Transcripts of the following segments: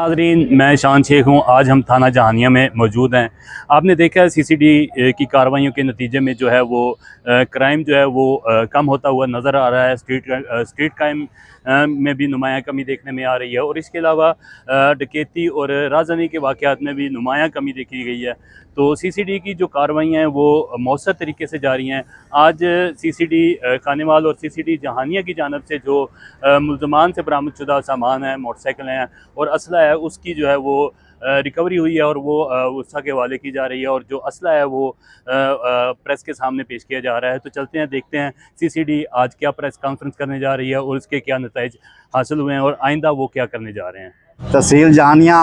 नाजरीन, मैं शान शेख हूँ। आज हम थाना जहानिया में मौजूद हैं। आपने देखा है CCD की कार्रवाइयों के नतीजे में जो है वो क्राइम जो है वो कम होता हुआ नज़र आ रहा है। स्ट्रीट क्राइम में भी नुमायाँ कमी देखने में आ रही है और इसके अलावा डकैती और राजधानी के वाक़यात में भी नुमायाँ कमी देखी गई है। तो CCD की जो कार्रवाइयाँ हैं वो मौसर तरीके से जारी हैं। आज CCD खानेवाल और CCD जहानिया की जानब से जो मुल्ज़मान से बरामदशुदा सामान है, मोटरसाइकिल हैं और असला है, उसकी जो है वो रिकवरी हुई है और वो उर्सा के हवाले की जा रही है और जो असला है वो प्रेस के सामने पेश किया जा रहा है। तो चलते हैं, देखते हैं CCD आज क्या प्रेस कॉन्फ्रेंस करने जा रही है और उसके क्या नतीजे हासिल हुए हैं और आइंदा वो क्या करने जा रहे हैं। तहसील जहानिया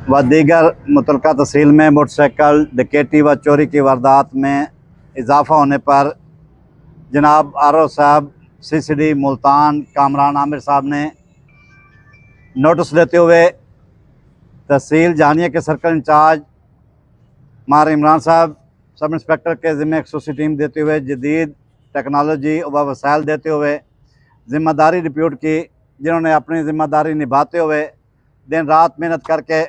व दीगर मुतलका तहसील में मोटरसाइकिल डकैती व चोरी की वारदात में इजाफ़ा होने पर जनाब RO साहब CCD मुल्तान कामरान आमिर साहब ने नोटिस लेते हुए तहसील जहानिया के सर्कल इंचार्ज मार इमरान साहब सब इंस्पेक्टर के ज़िम्मे खसूसी टीम देते हुए जदीद टेक्नोलॉजी व वसाइल देते हुए ज़िम्मेदारी डिप्यूट की, जिन्होंने अपनी ज़िम्मेदारी निभाते हुए दिन रात मेहनत करके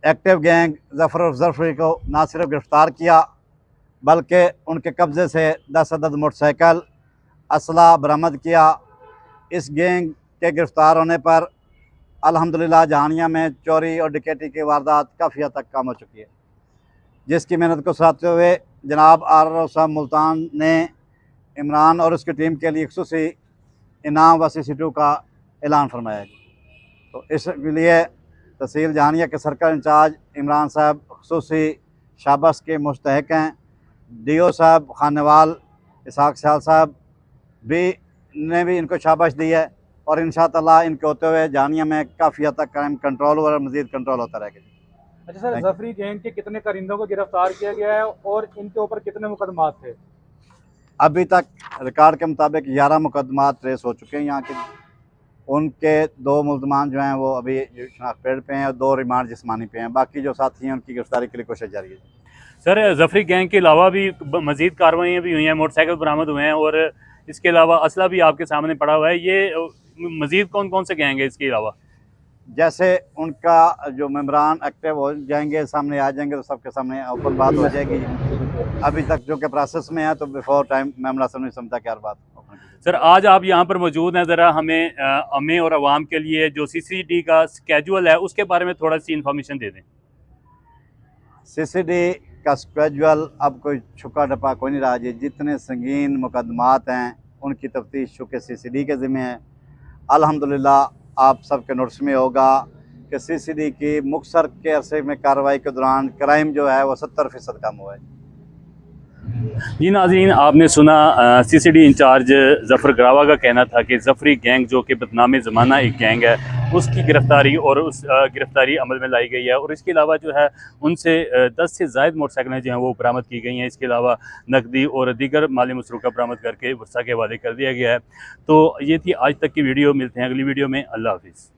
एक्टिव गैंग जफ़री को ना सिर्फ गिरफ़्तार किया बल्कि उनके कब्ज़े से 10 अदद मोटरसाइकिल असला बरामद किया। इस गैंग के गिरफ़्तार होने पर अल्हम्दुलिल्लाह जहानिया में चोरी और डकैती की वारदात काफ़ी हद तक कम हो चुकी है, जिसकी मेहनत को सराहते हुए जनाब RO साहब मुल्तान ने इमरान और उसकी टीम के लिए ख़ुसूसी इनाम व CC2 का ऐलान फरमाया। तो इसलिए तहसील जहानिया के सर्कल इंचार्ज इमरान साहब ख़ुसूसी शाबाश के मुस्तहक हैं। DO साहब खानेवाल इसहाक सयाल साहब ने भी इनको शाबाश दी है और इंशाअल्लाह इनके होते हुए जहानिया में काफ़ी हद तक क्राइम कंट्रोल और मज़ीद कंट्रोल होता रहेगा। अच्छा सर, जफरी गैंग के कितने कारिंदों को गिरफ्तार किया गया है और इनके ऊपर कितने मुकदमात थे? अभी तक रिकॉर्ड के मुताबिक 11 मुकदमात ट्रेस हो चुके हैं यहाँ के। उनके 2 मुल्ज़मान जो हैं वो अभी शनाख्त पे हैं और 2 रिमांड जिस्मानी पे हैं। बाकी जो साथी हैं उनकी गिरफ्तारी के लिए कोशिश जारी है। सर, जफरी गैंग के अलावा भी मज़ीद कार्रवाइयाँ भी हुई हैं, मोटरसाइकिल बरामद हुए हैं और इसके अलावा असला भी आपके सामने पड़ा हुआ है। ये मज़ीद कौन कौन से गैंग है इसके अलावा? जैसे उनका जो मेम्बरान एक्टिव हो जाएंगे, सामने आ जाएंगे तो सबके सामने ओपन बात हो जाएगी। अभी तक जो कि प्रोसेस में है, तो बिफोर टाइम मेमरा से नहीं समझता क्या बात। सर, आज आप यहाँ पर मौजूद हैं, ज़रा हमें और आवाम के लिए जो CCD का स्केजुअल है उसके बारे में थोड़ा सी इन्फॉर्मेशन दे दें। CCD का स्केजुअल अब कोई छुपा डपा कोई नहीं रहा जी। जितने संगीन मुकदमात हैं उनकी तफ्तीश चूँकि CCD के ज़िम्मे है। अल्हम्दुलिल्लाह आप सबके नोटिस में होगा कि CCD की मुख्तर के अरसे में कार्रवाई के दौरान क्राइम जो है वो 70% कम हुआ है। जी नाज़रीन, आपने सुना CCD इंचार्ज ज़फ़र ग्रावा का कहना था कि ज़फ़री गैंग जो कि बदनाम ज़माना एक गैंग है, उसकी गिरफ़्तारी और उस गिरफ़्तारी अमल में लाई गई है और इसके अलावा जो है उनसे 10 से ज़ायद मोटरसाइकिलें जो हैं वो बरामद की गई हैं। इसके अलावा नकदी और दीगर माली मसरूक़ा बरामद करके वर्षा के हवाले कर दिया गया है। तो ये थी आज तक की वीडियो। मिलते हैं अगली वीडियो में। अल्लाह हाफ़िज़।